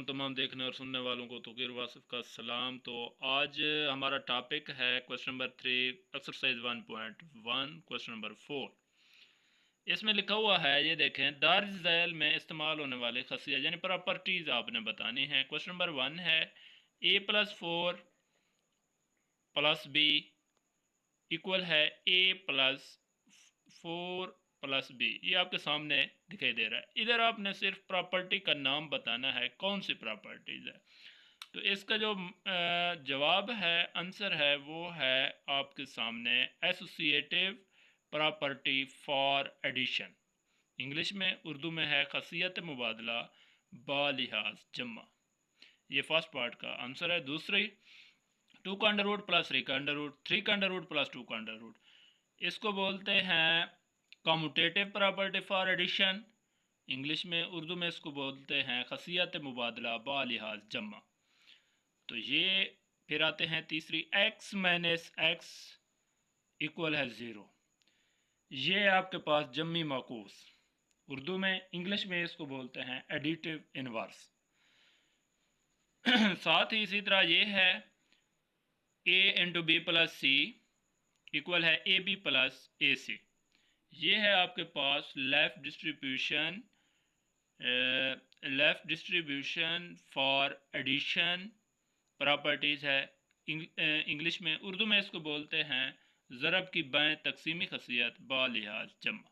तमाम देखने और सुनने वालों को तौकीर वासिफ का सलाम। तो आज हमारा टॉपिक है question number 3, exercise 1.1, question number 4। इसमें लिखा हुआ है, ये देखें, दर्ज झैल में इस्तेमाल होने वाली खसियत यानी प्रॉपर्टीज़ आपने बतानी है। क्वेश्चन नंबर 1 है a+4 + b इक्वल है a+4 + b। ये आपके सामने दिखाई दे रहा है। इधर आपने सिर्फ प्रॉपर्टी का नाम बताना है, कौन सी प्रॉपर्टीज़ है। तो इसका जो जवाब है, आंसर है, वो है आपके सामने associative property for addition. English में, उर्दू में है खसियत मुबादला बालिहाज जमा। ये फर्स्ट पार्ट का आंसर है। दूसरी, 2 का अंडर रूट प्लस 3 का अंडर रूट, 3 का अंडर रूट प्लस 2 का अंडर रूट, इसको बोलते हैं commutative property for addition. English में, उर्दू में इसको बोलते हैं खसियत मुबादला बालिहाज जमा। तो ये फिर आते हैं तीसरी, x माइनस एक्स इक्वल है 0। ये आपके पास जम्मी माकूस, उर्दू में, इंग्लिश में इसको बोलते हैं एडिटिव इनवर्स। साथ ही इसी तरह ये है a into B plus C equal है A B plus A C. ये है आपके पास left distribution for addition properties है। इंग्लिश में, उर्दू में इसको बोलते हैं ज़रब की बाएं तकसीमी खसियत बालिहाज जमा।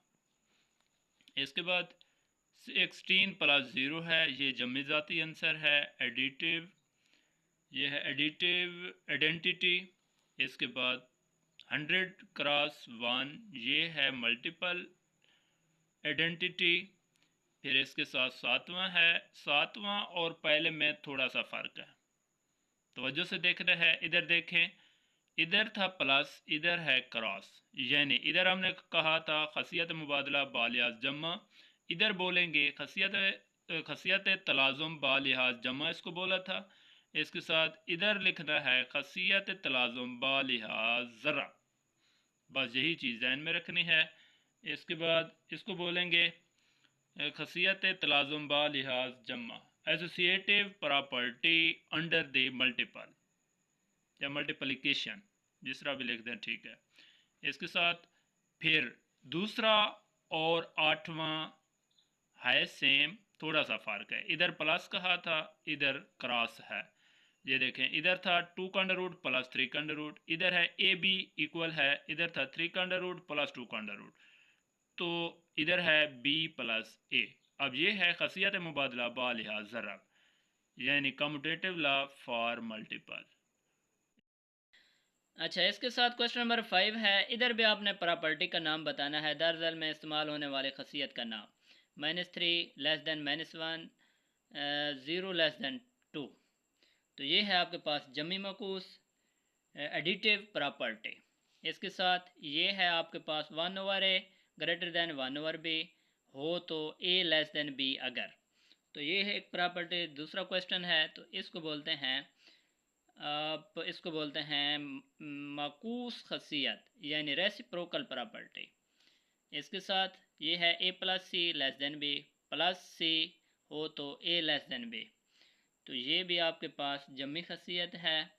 इसके बाद 16 + 0 है, ये जमी ज़ाती आंसर है एडिटिव, ये है एडिटिव आइडेंटिटी। इसके बाद 100 × 1, ये है मल्टीपल आइडेंटिटी। फिर इसके साथ सातवां है, सातवां और पहले में थोड़ा सा फ़र्क है, तवज्जो से देख रहे हैं। इधर देखें, इधर था प्लस, इधर है क्रॉस, यानी इधर हमने कहा था खसियत मुबादला बालिहाज जमा, इधर बोलेंगे खसियत तलाज़ुम बालिहाज जमा, इसको बोला था। इसके साथ इधर लिखना है खसियत तलाज़ुम बालिहाज ज़रा। बस यही चीज़ ध्यान में रखनी है। इसके बाद इसको बोलेंगे खसियत तलाज़ुम बालिहाज जमा, associative property under the multiple या मल्टीप्लिकेशन, जिस तरह भी लिख दें, ठीक है। इसके साथ फिर दूसरा और आठवां है सेम, थोड़ा सा फ़र्क है, इधर प्लस कहा था, इधर क्रॉस है। ये देखें, इधर था 2 का अंडर रूट प्लस 3 का अंडर रूट, इधर है ए बी इक्वल है, इधर था 3 का अंडर रूट प्लस 2 का अंडर रूट, तो इधर है b + a। अब ये है खसियत मुबादला बालिहाज ज़रब, यानी कम्यूटेटिव लॉ फॉर मल्टीपल। अच्छा, इसके साथ क्वेश्चन नंबर 5 है। इधर भी आपने प्रॉपर्टी का नाम बताना है, दर झैल में इस्तेमाल होने वाले खसियत का नाम। -3 लेस दैन -1, 0 लेस दैन 2। तो ये है आपके पास जमी मकूस एडिटिव प्रॉपर्टी। इसके साथ ये है आपके पास 1/a ग्रेटर दैन 1/b हो तो a लेस दैन b अगर। तो ये है एक प्रॉपर्टी। दूसरा क्वेश्चन है, तो इसको बोलते हैं, आप इसको बोलते हैं माकूस खसियत यानी रेसिप्रोकल प्रॉपर्टी। इसके साथ ये है a+c less than b plus c हो तो a लेस दैन b। तो ये भी आपके पास जमी खसियत है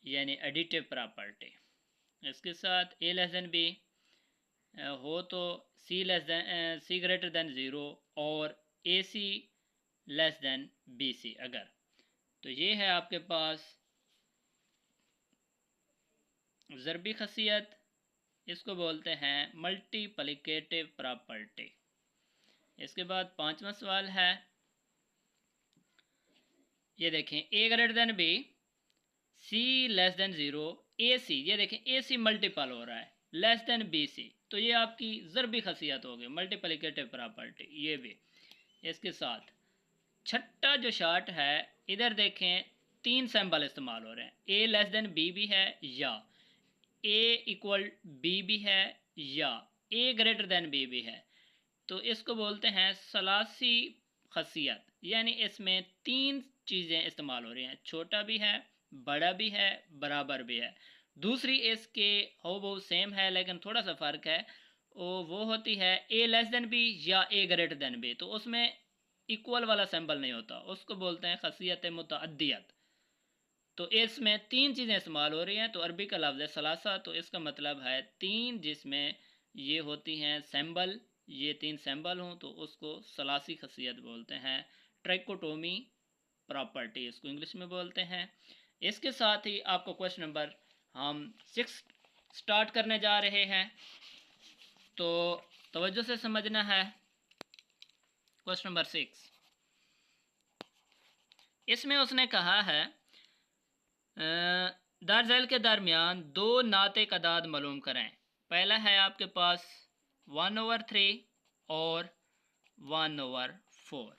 यानी एडिटिव प्रॉपर्टी। इसके साथ a लेस दैन b हो तो c ग्रेटर दैन 0 और ac लेस दैन bc अगर। तो ये है आपके पास ज़रबी खसियत, इसको बोलते हैं मल्टीप्लिकेटिव प्रॉपर्टी। इसके बाद 5वां सवाल है, ये देखें, a greater than b, c less than 0, ac, ये देखें ac मल्टीपल हो रहा है, लेस दैन bc। तो ये आपकी ज़रबी खसियत हो गई, मल्टीप्लिकेटिव प्रॉपर्टी, ये भी। इसके साथ छठा जो शार्ट है, इधर देखें 3 सैम्बल इस्तेमाल हो रहे हैं, a लेस दैन b भी है या a इक्वल b भी है या a ग्रेटर दैन b भी है। तो इसको बोलते हैं सलासी खसियत, यानी इसमें 3 चीज़ें इस्तेमाल हो रही हैं, छोटा भी है, बड़ा भी है, बराबर भी है। दूसरी इसके हो वो सेम है लेकिन थोड़ा सा फ़र्क है, वो होती है a लेस दैन b या a ग्रेटर दैन b। तो उसमें इक्वल वाला सिंबल नहीं होता, उसको बोलते हैं खसियत मुतअद्दियत। तो इसमें तीन चीज़ें इस्तेमाल हो रही हैं। तो अरबी का लफ्ज़ है सलासा, तो इसका मतलब है तीन, जिसमें ये होती हैं सिंबल, ये तीन सिंबल हों तो उसको सलासी खसियत बोलते हैं। ट्राइकोटोमी प्रॉपर्टी इसको इंग्लिश में बोलते हैं। इसके साथ ही आपको क्वेश्चन नंबर हम 6 स्टार्ट करने जा रहे हैं, तो तवज्जो से समझना है। क्वेश्चन नंबर 6, इसमें उसने कहा है दर झैल के दरमियान दो नाते कदाद मालूम करें। पहला है आपके पास 1/3 और 1/4।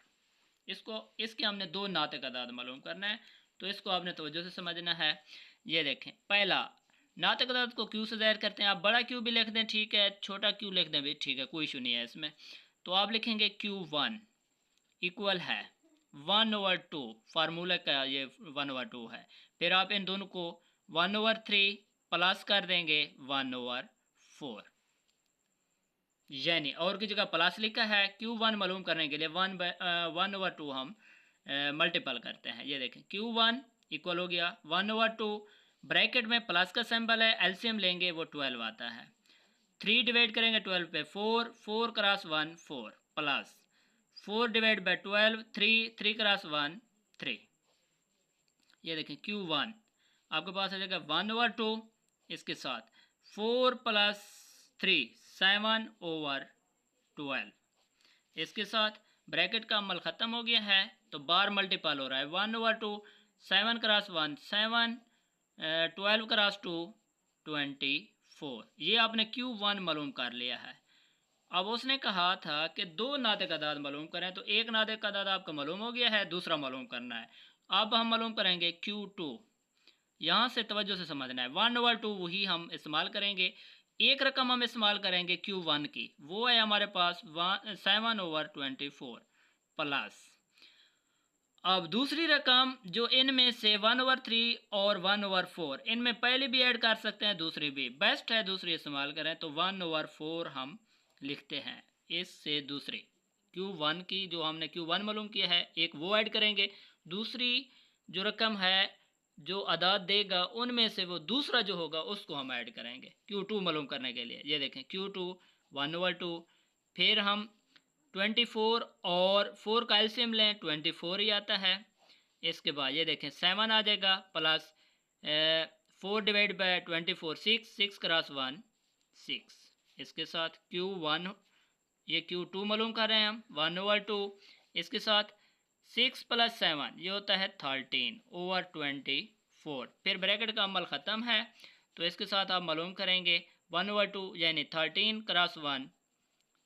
इसके हमने दो नाते कदाद मालूम करना है, तो इसको आपने तवज्जो से समझना है। ये देखें, पहला नाते कदाद को क्यू से ज़ाहिर करते हैं। आप बड़ा क्यू भी लिख दें ठीक है, छोटा क्यू लिख दें भी ठीक है, कोई इशू नहीं है इसमें। तो आप लिखेंगे Q1 इक्वल है 1/2, फार्मूला का ये 1/2 है। फिर आप इन दोनों को 1/3 प्लस कर देंगे 1/4, यानी और की जगह प्लस लिखा है। Q1 मालूम करने के लिए 1/2 हम मल्टीपल करते हैं। ये देखें Q1 इक्वल हो गया 1/2, ब्रैकेट में प्लस का सिंबल है, एलसीएम लेंगे वो 12 आता है। 3 डिवाइड करेंगे 12 पे 4, 4 cross 1 4, plus 4 divide by 12 3, 3 cross 1 3। ये देखें Q1 आपके पास आ जाएगा 1/2, इसके साथ 4 + 3 7/12, इसके साथ ब्रैकेट का अमल ख़त्म हो गया है, तो बार मल्टीपल हो रहा है 1/2, 7 क्रॉस 1 7, 12 क्रॉस 2 24। ये आपने Q1 मालूम कर लिया है। अब उसने कहा था कि दो नाते कदाद मालूम करें, तो एक नाते कदाद आपका मालूम हो गया है, दूसरा मालूम करना है। अब हम मालूम करेंगे Q2। यहाँ से तवज्जो से समझना है, 1/2 वही हम इस्तेमाल करेंगे। एक रकम हम इस्तेमाल करेंगे Q1 की, वो है हमारे पास 7/24 प्लस। अब दूसरी रकम जो इनमें से 1/3 और 1/4, इनमें पहले भी ऐड कर सकते हैं, दूसरी भी बेस्ट है दूसरी इस्तेमाल करें, तो 1/4 हम लिखते हैं। इससे दूसरी Q1 की जो हमने Q1 मालूम किया है, एक वो ऐड करेंगे, दूसरी जो रकम है जो अदाद देगा उनमें से वो दूसरा जो होगा उसको हम ऐड करेंगे Q2 मालूम करने के लिए। ये देखें Q2 1/2, फिर हम 24 और 4 का एलसीएम लें 24 ही आता है। इसके बाद ये देखें 7 आ जाएगा, प्लस 4 डिवाइड बाई 24 6, 6 क्रॉस 1 6। इसके साथ Q1 ये Q2 मालूम कर रहे हैं हम 1/2, इसके साथ 6 + 7 ये होता है 13/24। फिर ब्रैकेट का अमल ख़त्म है, तो इसके साथ आप मालूम करेंगे 1/2 यानी 13 क्रॉस 1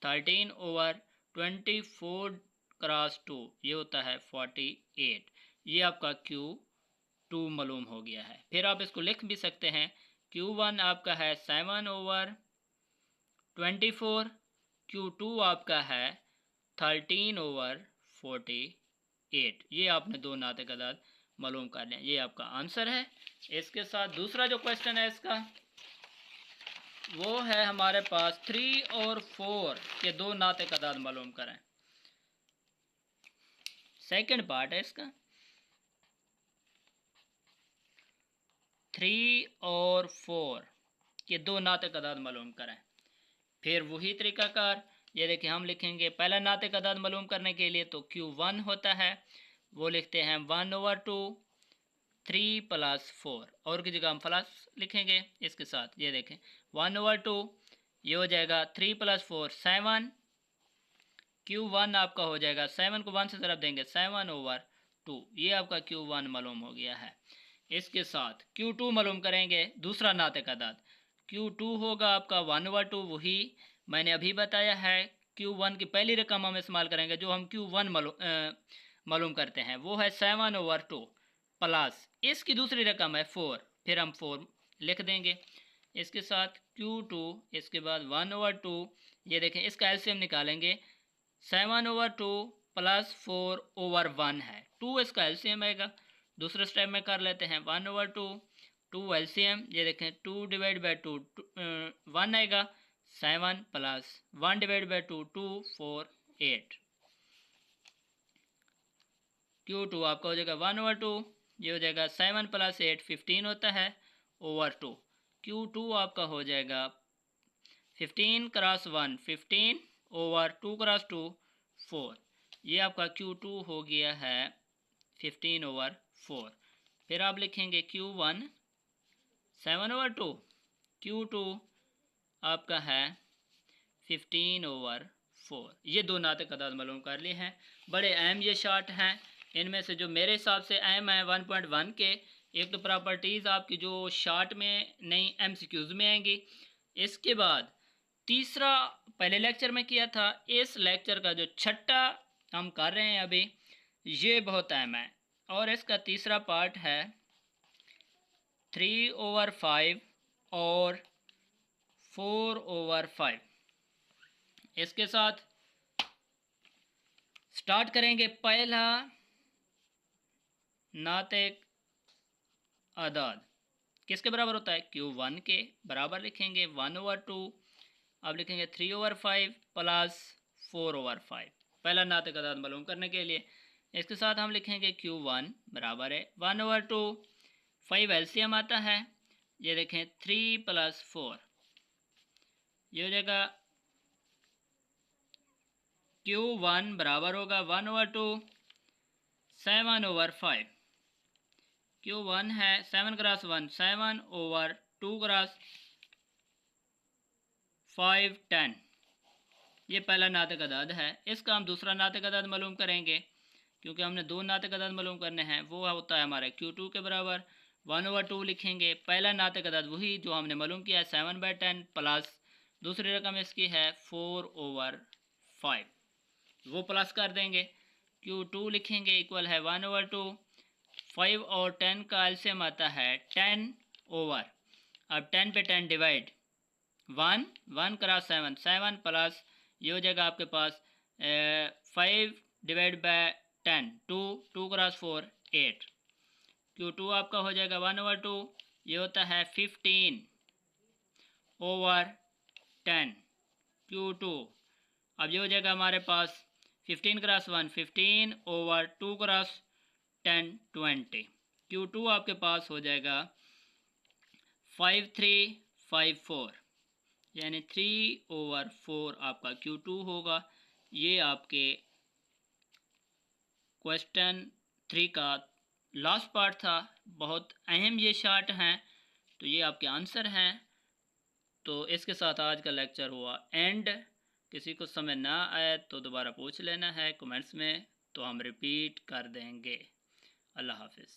13/24 क्रॉस 2 ये होता है 48। ये आपका Q2 मालूम हो गया है। फिर आप इसको लिख भी सकते हैं, Q1 आपका है 7/24, Q2 आपका है 13/48। ये आपने दो नाते कदाद मालूम कर लें, ये आपका आंसर है। इसके साथ दूसरा जो क्वेश्चन है इसका वो है हमारे पास 3 और 4 के दो नाते कदाद मालूम करें। सेकंड पार्ट है इसका, 3 और 4 के दो नाते कदाद मालूम करें। फिर वही तरीकाकार, ये देखिए हम लिखेंगे पहला नाते कदाद मालूम करने के लिए तो Q1 होता है, वो लिखते हैं 1/2 3 + 4, और की जगह हम प्लस लिखेंगे। इसके साथ ये देखें 1/2 ये हो जाएगा 3 + 4 7, Q1 आपका हो जाएगा 7 को 1 से ज़रब देंगे 7/2, ये आपका Q1 मालूम हो गया है। इसके साथ Q2 मालूम करेंगे, दूसरा नाते कदाद Q2 होगा आपका 1/2, वही मैंने अभी बताया है। Q1 की पहली रकम हम इस्तेमाल करेंगे, जो हम Q1 मालूम करते हैं वो है 7/2 प्लस इसकी दूसरी रकम है 4, फिर हम 4 लिख देंगे। इसके साथ Q2 इसके बाद 1/2, ये देखें इसका एलसीएम निकालेंगे 7/2 प्लस 4/1 है, 2 इसका एलसीएम आएगा। दूसरे स्टेप में कर लेते हैं 1/2 2 एलसीएम, ये देखें 2 डिवाइड बाई 2 1 आएगा, 7 प्लस 1 डिवाइड बाई 2 2 4 8। Q2 आपका हो जाएगा 1/2, ये हो जाएगा 7 + 8 15 होता है ओवर 2। Q2 आपका हो जाएगा 15 × 1 15 ओवर 2 × 2 4। ये आपका Q2 हो गया है 15/4। फिर आप लिखेंगे Q1 7/2, Q2 आपका है 15/4। ये दो नाते तादाद मालूम कर लिए हैं। बड़े अहम ये शार्ट हैं। इनमें से जो मेरे हिसाब से अहम है 1.1 के, एक तो प्रॉपर्टीज़ आपकी जो शार्ट में नहीं MCQs में आएंगी। इसके बाद तीसरा पहले लेक्चर में किया था, इस लेक्चर का जो छठा हम कर रहे हैं अभी, ये बहुत अहम है। और इसका तीसरा पार्ट है 3/5 और 4/5। इसके साथ स्टार्ट करेंगे। पहला नाते आदाद किसके बराबर होता है? Q1 के बराबर लिखेंगे 1/2। अब लिखेंगे 3/5 प्लस 4/5, पहला नाते आदाद मालूम करने के लिए। इसके साथ हम लिखेंगे Q1 बराबर है 1/2, 5 LCM आता है, ये देखें 3 + 4, ये हो जाएगा Q1 बराबर होगा 1/2 7/5। Q1 है 7 × 1 7 ओवर 2 × 5 10। ये पहला नाते आदाद है। इसका हम दूसरा नाते आदाद मालूम करेंगे, क्योंकि हमने दो नाते आदाद मालूम करने हैं। वो होता है हमारे Q2 के बराबर 1/2 लिखेंगे। पहला नाते आदाद वही जो हमने मालूम किया है 7/10 प्लस दूसरी रकम इसकी है 4/5, वो प्लस कर देंगे। Q2 लिखेंगे इक्वल है 1/2, 5 और 10 का एलसीएम आता है 10 ओवर, अब 10 पे 10 डिवाइड 1 1 × 7 7 प्लस ये हो जाएगा आपके पास 5 डिवाइड बाय 10 2 2 × 4 8। Q2 आपका हो जाएगा 1/2, ये होता है 15/10 Q2। अब ये हो जाएगा हमारे पास 15 × 1 15 ओवर 2 × 10 20। Q2 आपके पास हो जाएगा 5354, यानी 3/4 आपका Q2 होगा। ये आपके क्वेश्चन 3 का लास्ट पार्ट था। बहुत अहम ये शार्ट हैं, तो ये आपके आंसर हैं। तो इसके साथ आज का लेक्चर हुआ एंड। किसी को समझ ना आए तो दोबारा पूछ लेना है कमेंट्स में, तो हम रिपीट कर देंगे। अल्लाह हाफिज़।